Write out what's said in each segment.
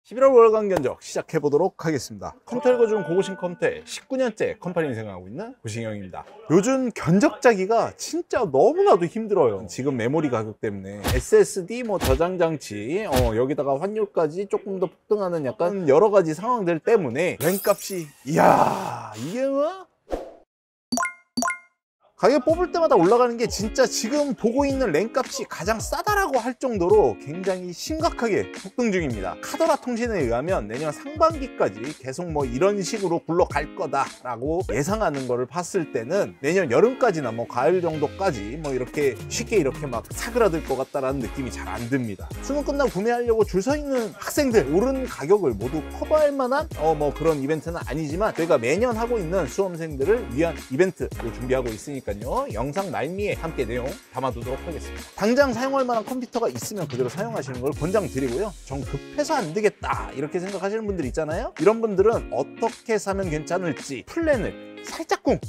11월 월간 견적 시작해보도록 하겠습니다. 컴퓨터 읽어주는 고고싱 컴퓨터에 19년째 컴퍼니 생활하고 있는 고싱형입니다. 요즘 견적 짜기가 진짜 너무나도 힘들어요. 지금 메모리 가격 때문에 SSD 저장 장치 여기다가 환율까지 조금 더 폭등하는 약간 여러 가지 상황들 때문에 램 값이 이야 이게 뭐? 가격 뽑을 때마다 올라가는 게 진짜 지금 보고 있는 램 값이 가장 싸다라고 할 정도로 굉장히 심각하게 폭등 중입니다. 카더라 통신에 의하면 내년 상반기까지 계속 이런 식으로 굴러갈 거다라고 예상하는 거를 봤을 때는 내년 여름까지나 가을 정도까지 이렇게 쉽게 이렇게 막 사그라들 것 같다라는 느낌이 잘 안 듭니다. 수능 끝나고 구매하려고 줄 서 있는 학생들 오른 가격을 모두 커버할 만한 그런 이벤트는 아니지만 저희가 매년 하고 있는 수험생들을 위한 이벤트를 준비하고 있으니까 영상 말미에 함께 내용 담아두도록 하겠습니다. 당장 사용할 만한 컴퓨터가 있으면 그대로 사용하시는 걸 권장드리고요. 전 급해서 안 되겠다 이렇게 생각하시는 분들 있잖아요. 이런 분들은 어떻게 사면 괜찮을지 플랜을 살짝쿵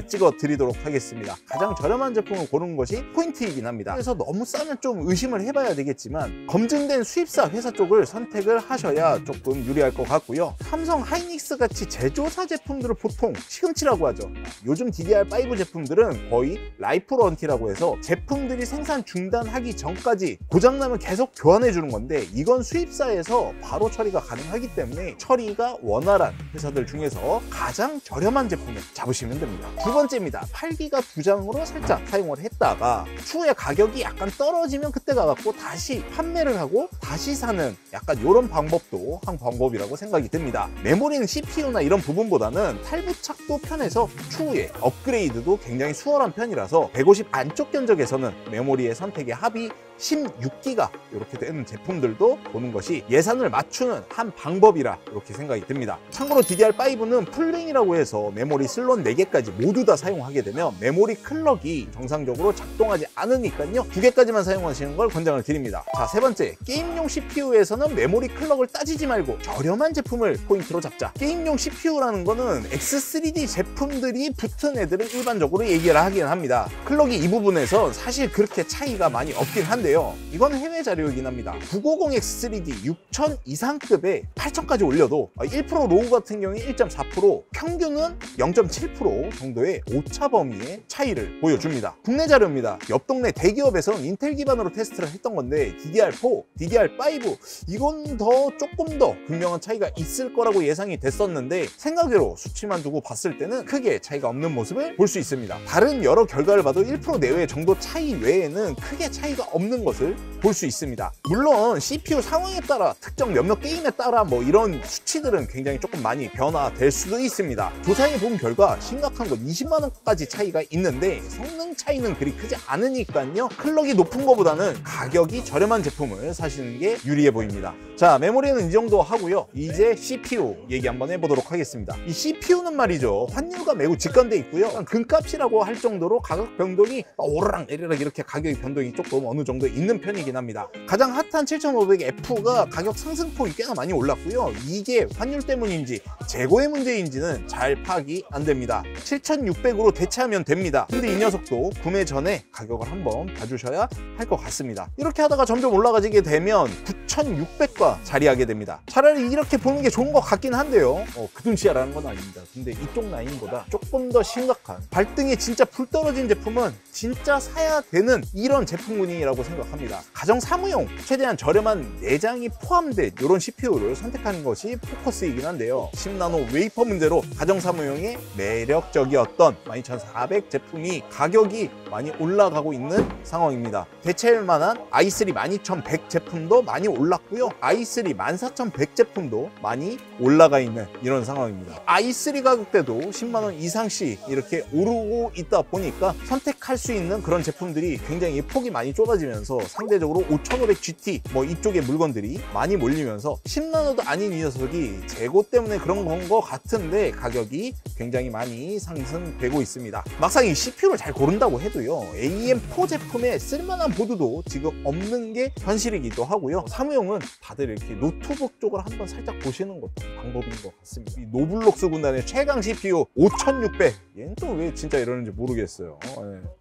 찍어 드리도록 하겠습니다. 가장 저렴한 제품을 고르는 것이 포인트이긴 합니다. 그래서 너무 싸면 좀 의심을 해봐야 되겠지만 검증된 수입사 회사 쪽을 선택을 하셔야 조금 유리할 것 같고요. 삼성 하이닉스 같이 제조사 제품들을 보통 시금치라고 하죠. 요즘 DDR5 제품들은 거의 라이프 런티라고 해서 제품들이 생산 중단하기 전까지 고장나면 계속 교환해 주는 건데 이건 수입사에서 바로 처리가 가능하기 때문에 처리가 원활한 회사들 중에서 가장 저렴한 제품을 잡으시면 됩니다. 두 번째입니다. 8기가 2장으로 살짝 사용을 했다가 추후에 가격이 약간 떨어지면 그때 가갖고 다시 판매를 하고 다시 사는 약간 이런 방법도 한 방법이라고 생각이 듭니다. 메모리는 CPU나 이런 부분보다는 탈부착도 편해서 추후에 업그레이드도 굉장히 수월한 편이라서 150 안쪽 견적에서는 메모리의 선택의 합이 16기가 이렇게 되는 제품들도 보는 것이 예산을 맞추는 한 방법이라 이렇게 생각이 듭니다. 참고로 DDR5는 풀링이라고 해서 메모리 슬롯 4개까지 모두 다 사용하게 되면 메모리 클럭이 정상적으로 작동하지 않으니까요 2개까지만 사용하시는 걸 권장을 드립니다. 자, 세 번째, 게임용 CPU에서는 메모리 클럭을 따지지 말고 저렴한 제품을 포인트로 잡자. 게임용 CPU라는 거는 X3D 제품들이 붙은 애들은 일반적으로 얘기를 하긴 합니다. 클럭이 이 부분에서 사실 그렇게 차이가 많이 없긴 한데 이건 해외 자료이긴 합니다. 990X3D 6000 이상급에 8000까지 올려도 1% 로우 같은 경우에 1.4%, 평균은 0.7% 정도의 오차 범위의 차이를 보여줍니다. 국내 자료입니다. 옆 동네 대기업에서는 인텔 기반으로 테스트를 했던 건데 DDR4, DDR5 이건 조금 더 분명한 차이가 있을 거라고 예상이 됐었는데 생각외로 수치만 두고 봤을 때는 크게 차이가 없는 모습을 볼 수 있습니다. 다른 여러 결과를 봐도 1% 내외 정도 차이 외에는 크게 차이가 없는 것을 볼 수 있습니다. 물론 CPU 상황에 따라 특정 몇몇 게임에 따라 이런 수치들은 굉장히 조금 많이 변화될 수도 있습니다. 조사해 본 결과 심각한 건 20만원까지 차이가 있는데 성능 차이는 그리 크지 않으니까요 클럭이 높은 것보다는 가격이 저렴한 제품을 사시는 게 유리해 보입니다. 자, 메모리는 이 정도 하고요. 이제 CPU 얘기 한번 해보도록 하겠습니다. 이 CPU는 말이죠 환율과 매우 직관돼 있고요. 금값이라고 할 정도로 가격 변동이 오르락 내리락 이렇게 가격의 변동이 조금 어느 정도 있는 편이긴 합니다. 가장 핫한 7500F가 가격 상승폭이 꽤나 많이 올랐고요. 이게 환율 때문인지 재고의 문제인지는 잘 파악이 안 됩니다. 7600으로 대체하면 됩니다. 근데 이 녀석도 구매 전에 가격을 한번 봐주셔야 할 것 같습니다. 이렇게 하다가 점점 올라가지게 되면 9600과 자리하게 됩니다. 차라리 이렇게 보는 게 좋은 것 같긴 한데요 그 돈치야라는 건 아닙니다. 근데 이쪽 라인보다 조금 더 심각한 발등에 진짜 불 떨어진 제품은 진짜 사야 되는 이런 제품군이라고 생각합니다. 가정 사무용 최대한 저렴한 내장이 포함된 이런 CPU를 선택하는 것이 포커스이긴 한데요 10나노 웨이퍼 문제로 가정 사무용에 매력적이었던 12400 제품이 가격이 많이 올라가고 있는 상황입니다. 대체할 만한 i3 12100 제품도 많이 올랐고요 i3 14100 제품도 많이 올라가 있는 이런 상황입니다. i3 가격대도 10만원 이상씩 이렇게 오르고 있다 보니까 선택할 수 있는 그런 제품들이 굉장히 폭이 많이 좁아지면서 상대적으로 5500GT 이쪽에 물건들이 많이 몰리면서 10나노도 아닌 이 녀석이 재고 때문에 그런 건 것 같은데 가격이 굉장히 많이 상승되고 있습니다. 막상 이 CPU를 잘 고른다고 해도요 AM4 제품에 쓸만한 보드도 지금 없는 게 현실이기도 하고요. 사무용은 다들 이렇게 노트북 쪽을 한번 살짝 보시는 것도 방법인 것 같습니다. 이 노블록스 군단의 최강 CPU 5600 얘는 또 왜 진짜 이러는지 모르겠어요.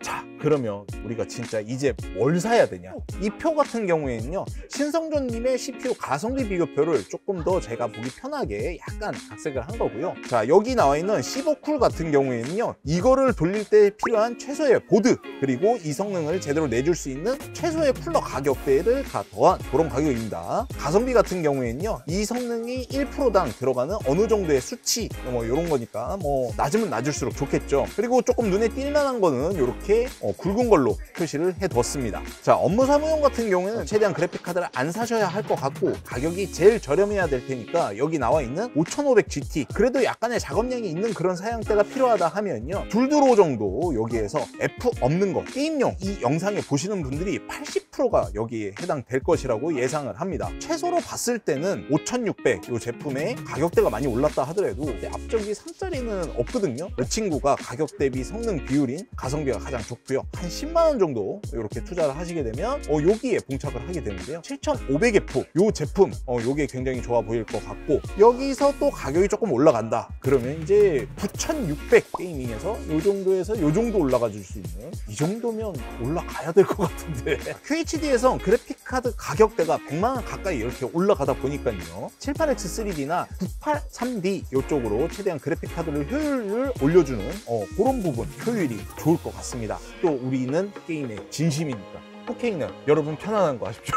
자, 그러면 우리가 진짜 이제 뭘 사야 돼? 되냐. 이 표 같은 경우에는요, 신성조님의 CPU 가성비 비교표를 조금 더 제가 보기 편하게 약간 각색을 한 거고요. 자, 여기 나와 있는 15쿨 같은 경우에는요, 이거를 돌릴 때 필요한 최소의 보드, 그리고 이 성능을 제대로 내줄 수 있는 최소의 쿨러 가격대를 다 더한 그런 가격입니다. 가성비 같은 경우에는요, 이 성능이 1%당 들어가는 어느 정도의 수치, 뭐 이런 거니까 뭐 낮으면 낮을수록 좋겠죠. 그리고 조금 눈에 띌 만한 거는 이렇게 굵은 걸로 표시를 해뒀습니다. 자, 업무 사무용 같은 경우에는 최대한 그래픽 카드를 안 사셔야 할 것 같고 가격이 제일 저렴해야 될 테니까 여기 나와 있는 5500GT, 그래도 약간의 작업량이 있는 그런 사양대가 필요하다 하면요, 둘드로 정도 여기에서 F 없는 거, 게임용 이 영상에 보시는 분들이 80%가 여기에 해당될 것이라고 예상을 합니다. 최소로 봤을 때는 5600 이 제품의 가격대가 많이 올랐다 하더라도 앞쪽이 3짜리는 없거든요. 이 친구가 가격 대비 성능 비율인 가성비가 가장 좋고요. 한 10만원 정도 이렇게 투자를 하시게 되면 여기에 봉착을 하게 되는데요. 7500F 이 제품 요게 굉장히 좋아 보일 것 같고, 여기서 또 가격이 조금 올라간다 그러면 이제 9600 게이밍에서 요 정도에서 요 정도 올라가 줄 수 있는, 이 정도면 올라가야 될 것 같은데 QHD에서 그래픽카드 가격대가 100만원 가까이 이렇게 올라가다 보니까요, 78X3D나 983D 이쪽으로 최대한 그래픽카드를 효율을 올려주는 그런 부분 효율이 좋을 것 같습니다. 또 우리는 게임의 진심이니까 4K는 여러분 편안한 거 아십시오.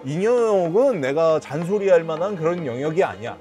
이 영역은 내가 잔소리할 만한 그런 영역이 아니야.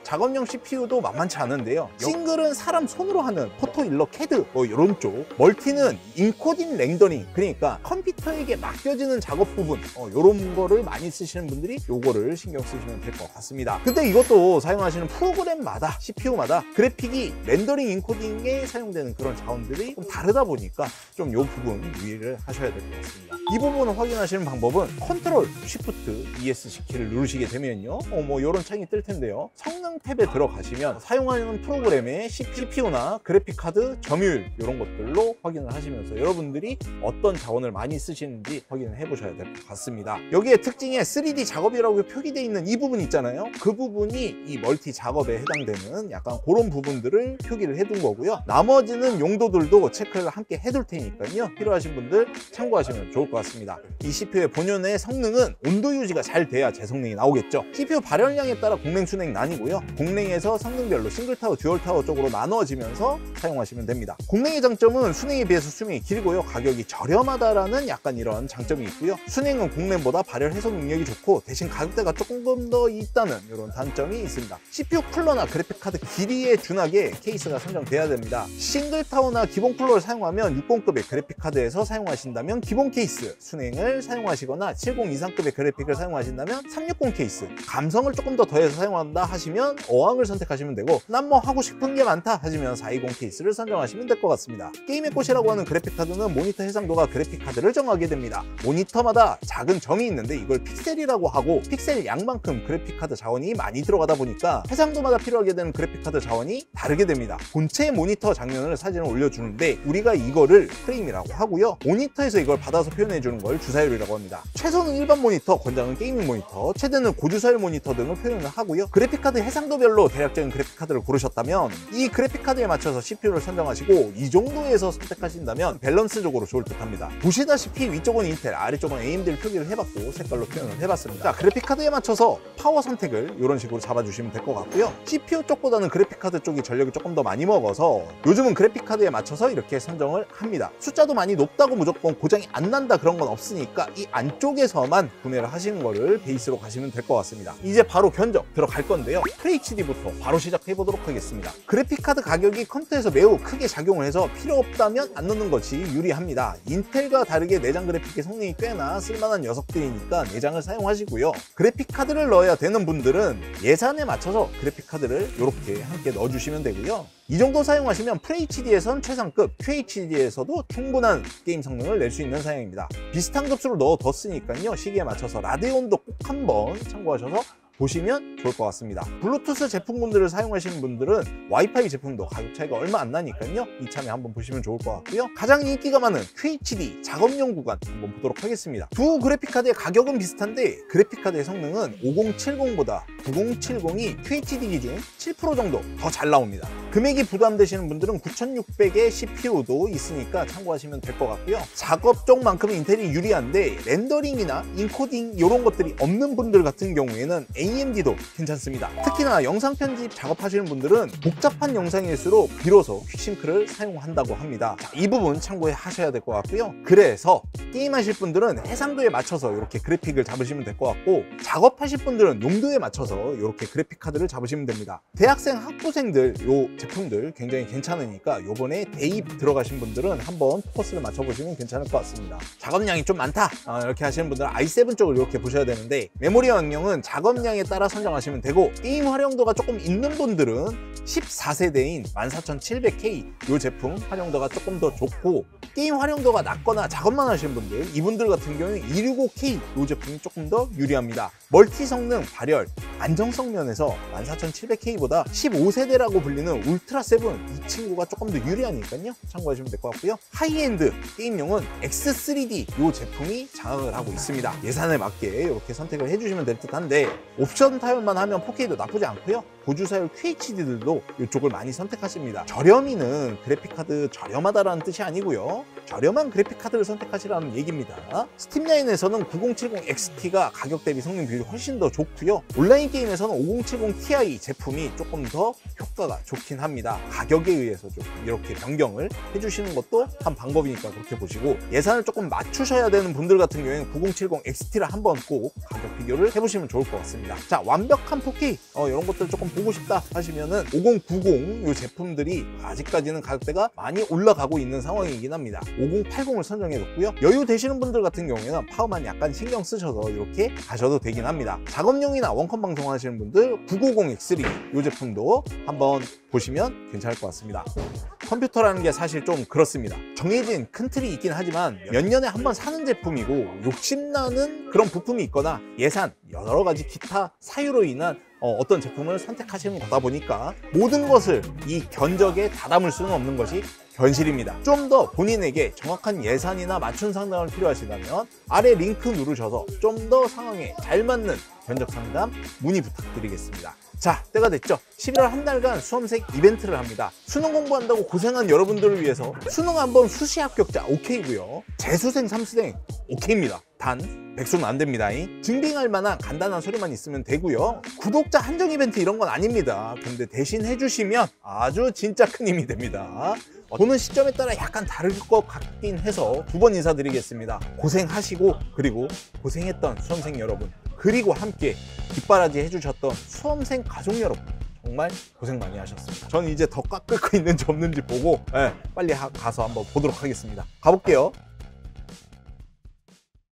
작업용 CPU도 만만치 않은데요. 싱글은 사람 손으로 하는 포토일러 캐드 이런 쪽, 멀티는 인코딩 렌더링, 그러니까 컴퓨터에게 맡겨지는 작업 부분 이런 거를 많이 쓰시는 분들이 요거를 신경 쓰시면 될 것 같습니다. 근데 이것도 사용하시는 프로그램마다 CPU마다 그래픽이 렌더링 인코딩에 사용되는 그런 자원들이 좀 다르다 보니까 좀 요 부분 유의를 하셔야 될 것 같습니다. 이 부분을 확인하시는 방법은 컨트롤 쉬프트 ESC 키를 누르시게 되면요, 뭐 이런 창이 뜰 텐데요, 성능 탭에 들어가시면 사용하는 프로그램의 CPU나 그래픽카드 점유율 이런 것들로 확인을 하시면서 여러분들이 어떤 자원을 많이 쓰시는지 확인을 해 보셔야 될 것 같습니다. 여기에 특징에 3D 작업이라고 표기되어 있는 이 부분 있잖아요. 그 부분이 이 멀티 작업에 해당되는 약간 그런 부분들을 표기를 해둔 거고요. 나머지는 용도들도 체크를 함께 해둘 테니까요, 필요하신 분들 참고하시면 좋을 것 같습니다. 이 CPU의 본연의 성능은 온도 유지가 잘 돼야 제 성능이 나오겠죠. CPU 발열량에 따라 공랭, 순행 나뉘고요. 공랭에서 성능별로 싱글타워, 듀얼타워 쪽으로 나누어지면서 사용하시면 됩니다. 공랭의 장점은 순행에 비해서 수명이 길고요, 가격이 저렴하다라는 약간 이런 장점이 있고요. 순행은 공랭보다 발열 해소 능력이 좋고 대신 가격대가 조금 더 있다는 이런 단점이 있습니다. CPU 쿨러나 그래픽카드 길이에 준하게 케이스가 선정돼야 됩니다. 싱글타워나 기본 쿨러를 사용하면 60급의 그래픽카드에서 사용하신다면 기본 케이스, 순행을 사용하시거나 70 이상급의 그래픽을 사용하신다면 360 케이스, 감성을 조금 더 더해서 사용한다 하시면 어항을 선택하시면 되고, 난 뭐 하고 싶은 게 많다 하시면 420 케이스를 선정하시면 될 것 같습니다. 게임의 꽃이라고 하는 그래픽카드는 모니터 해상도가 그래픽카드를 정하게 됩니다. 모니터마다 작은 점이 있는데 이걸 픽셀이라고 하고, 픽셀 양만큼 그래픽카드 자원이 많이 들어가다 보니까 해상도마다 필요하게 되는 그래픽카드 자원이 다르게 됩니다. 본체 모니터 장면을 사진을 올려주는데 우리가 이거를 프레임이라고 하고요, 모니터에서 이걸 받아서 표현해주는 걸 주사율이라고 합니다. 최소는 일반 모니터, 권장은 게이밍 모니터, 최대는 고주사율 모니터 등을 표현을 하고요. 그래픽카드 해상도별로 대략적인 그래픽카드를 고르셨다면 이 그래픽카드에 맞춰서 CPU를 선정하시고, 이 정도에서 선택하신다면 밸런스적으로 좋을 듯 합니다. 보시다시피 위쪽은 인텔, 아래쪽은 AMD를 표기를 해봤고 색깔로 표현을 해봤습니다. 자, 그래픽카드에 맞춰서 파워 선택을 이런 식으로 잡아주시면 될 것 같고요. CPU 쪽보다는 그래픽카드 쪽이 전력이 조금 더 많이 먹어서 요즘은 그래픽카드에 맞춰서 이렇게 선정을 합니다. 숫자도 많이 높다고 무조건 고장이 안 난다 그런 건 없으니까 이 안쪽에서만 구매를 하시는 거를 베이스로 가시면 될 것 같습니다. 이제 바로 견적 들어갈 건데요, FHD부터 바로 시작해 보도록 하겠습니다. 그래픽카드 가격이 컴퓨터에서 매우 크게 작용을 해서 필요 없다면 안 넣는 것이 유리합니다. 인텔과 다르게 내장 그래픽의 성능이 꽤나 쓸만한 녀석들이니까 내장을 사용하시고요. 그래픽카드를 넣어야 되는 분들은 예산에 맞춰서 그래픽카드를 이렇게 함께 넣어주시면 되고요. 이 정도 사용하시면 FHD에선 최상급, QHD에서도 충분한 게임 성능을 낼 수 있는 사양입니다. 비슷한 급수로 넣어뒀으니까요, 시기에 맞춰서 라데온도 꼭 한번 참고하셔서 보시면 좋을 것 같습니다. 블루투스 제품군들을 사용하시는 분들은 와이파이 제품도 가격 차이가 얼마 안 나니까요. 이참에 한번 보시면 좋을 것 같고요. 가장 인기가 많은 QHD 작업용 구간 한번 보도록 하겠습니다. 두 그래픽카드의 가격은 비슷한데 그래픽카드의 성능은 5070보다 9070이 QHD 기준 7% 정도 더 잘 나옵니다. 금액이 부담되시는 분들은 9600의 CPU도 있으니까 참고하시면 될 것 같고요. 작업 쪽만큼은 인텔이 유리한데 렌더링이나 인코딩 이런 것들이 없는 분들 같은 경우에는 AMD도 괜찮습니다. 특히나 영상 편집 작업하시는 분들은 복잡한 영상일수록 비로소 퀵싱크를 사용한다고 합니다. 자, 이 부분 참고해 하셔야 될 것 같고요. 그래서 게임하실 분들은 해상도에 맞춰서 이렇게 그래픽을 잡으시면 될 것 같고, 작업하실 분들은 용도에 맞춰서 이렇게 그래픽 카드를 잡으시면 됩니다. 대학생 학부생들 요 제품들 굉장히 괜찮으니까 요번에 대입 들어가신 분들은 한번 포커스를 맞춰보시면 괜찮을 것 같습니다. 작업량이 좀 많다 이렇게 하시는 분들은 i7 쪽을 이렇게 보셔야 되는데, 메모리 환경은 작업량에 따라 선정하시면 되고, 게임 활용도가 조금 있는 분들은 14세대인 14700K 요 제품 활용도가 조금 더 좋고, 게임 활용도가 낮거나 작업만 하시는 분들, 이분들 같은 경우는 265K 요 제품이 조금 더 유리합니다. 멀티 성능, 발열, 안정성 면에서 14700K보다 15세대라고 불리는 울트라 7 이 친구가 조금 더 유리하니까요. 참고하시면 될 것 같고요. 하이엔드 게임용은 X3D 요 제품이 장악을 하고 있습니다. 예산에 맞게 이렇게 선택을 해주시면 될 듯한데, 옵션 타협만 하면 4K도 나쁘지 않고요. 보조사율 QHD들도 이쪽을 많이 선택하십니다. 저렴이는 그래픽카드 저렴하다라는 뜻이 아니고요. 저렴한 그래픽카드를 선택하시라는 얘기입니다. 스팀라인에서는 9070XT가 가격 대비 성능 비율이 훨씬 더 좋고요. 온라인 게임에서는 5070ti 제품이 조금 더 효과가 좋긴 합니다. 가격에 의해서 좀 이렇게 변경을 해주시는 것도 한 방법이니까 그렇게 보시고, 예산을 조금 맞추셔야 되는 분들 같은 경우에는 9070XT를 한번 꼭 가격 비교를 해보시면 좋을 것 같습니다. 자, 완벽한 4K 이런 것들 조금 보고 싶다 하시면은 5090 요 제품들이 아직까지는 가격대가 많이 올라가고 있는 상황이긴 합니다. 5080을 선정해뒀고요. 여유 되시는 분들 같은 경우에는 파워만 약간 신경 쓰셔서 이렇게 가셔도 되긴 합니다. 작업용이나 원컴 방송하시는 분들 990X3 요 제품도 한번 보시면 괜찮을 것 같습니다. 컴퓨터라는 게 사실 좀 그렇습니다. 정해진 큰 틀이 있긴 하지만 몇 년에 한 번 사는 제품이고, 욕심나는 그런 부품이 있거나 예산, 여러 가지 기타 사유로 인한 어떤 제품을 선택하시는 거다 보니까 모든 것을 이 견적에 다 담을 수는 없는 것이 현실입니다. 좀 더 본인에게 정확한 예산이나 맞춤 상담을 필요하시다면 아래 링크 누르셔서 좀 더 상황에 잘 맞는 견적 상담 문의 부탁드리겠습니다. 자, 때가 됐죠. 11월 한 달간 수험생 이벤트를 합니다. 수능 공부한다고 고생한 여러분들을 위해서 수능 한번 수시 합격자 오케이고요. 재수생, 삼수생 오케이입니다. 단 백수는 안 됩니다. 증빙할 만한 간단한 서류만 있으면 되고요. 구독자 한정 이벤트 이런 건 아닙니다. 근데 대신 해주시면 아주 진짜 큰 힘이 됩니다. 보는 시점에 따라 약간 다를 것 같긴 해서 두 번 인사드리겠습니다. 고생하시고, 그리고 고생했던 수험생 여러분, 그리고 함께 뒷바라지 해주셨던 수험생 가족 여러분, 정말 고생 많이 하셨습니다. 저는 이제 더 깎을 거 있는지 없는지 보고 빨리 가서 한번 보도록 하겠습니다. 가볼게요.